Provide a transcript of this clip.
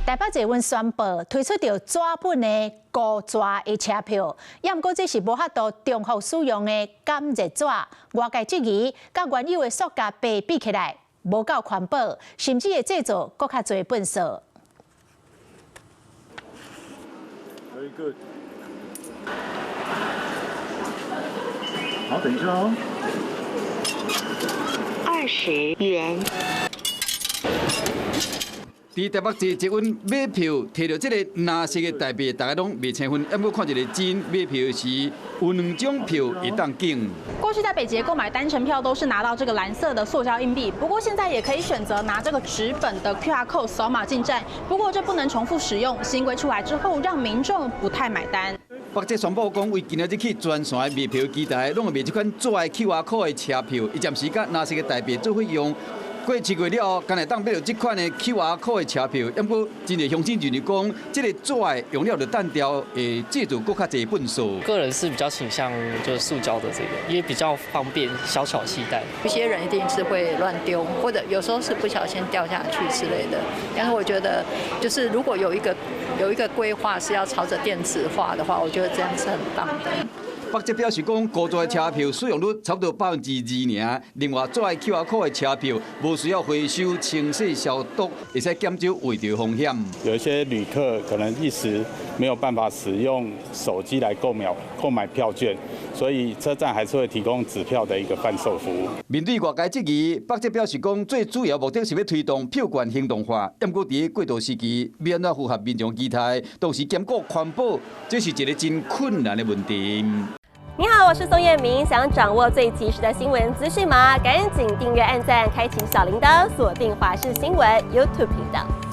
台北捷運宣布推出着紙本的高紙的車票，也毋過這是無法度重複使用的減熱紙，外界質疑甲原有的塑膠白比起來無夠環保，甚至會製造更較多糞掃。Very good。好，等一下哦。20元。在台北市捷運買票，摕到這個藍色的台幣，大家攏未清分。要不看一個真買票時，有兩種票會當揀。過去在北捷購買單程票都是拿到這個藍色的塑膠硬幣，不過現在也可以選擇拿這個紙本的 QR code 掃碼進站。不過這不能重複使用，新規出來之後，讓民眾不太買單。北捷宣布講，為今仔日起，全線的賣票機台攏會賣這款紙的 QR code 的車票，伊暫時甲藍色的台幣做伙用。過7月了後，敢會當買到這款的 QR code 的車票，不過真濟鄉親就是講，這個紙的用料的單調會製造更較濟糞掃。個人是比較傾向就是塑膠的這個，因為比較方便，小巧攜帶。有些人一定是會亂丟，或者有時候是不小心掉下去之類的。但是我覺得，就是如果有一個規劃是要朝着電子化的話，我覺得這樣是很棒的。北捷表示講，高紙的車票使用率差不多2%爾。另外，紙的 QR code 的車票無需要回收、清洗、消毒，會使減少違停風險。有一些旅客可能一時沒有辦法使用手機來購買票券，所以車站還是會提供紙票的一個販售服務。面對外界質疑，北捷表示講，最主要目的是要推動票券行動化。不過在過渡時期，要安怎符合民眾期待，同時兼顧環保，這是一個真困難的問題。你好，我是宋彥明。想掌握最及時的新聞資訊嗎？趕緊訂閱、按讚、開啟小鈴鐺，鎖定華視新聞 YouTube 頻道。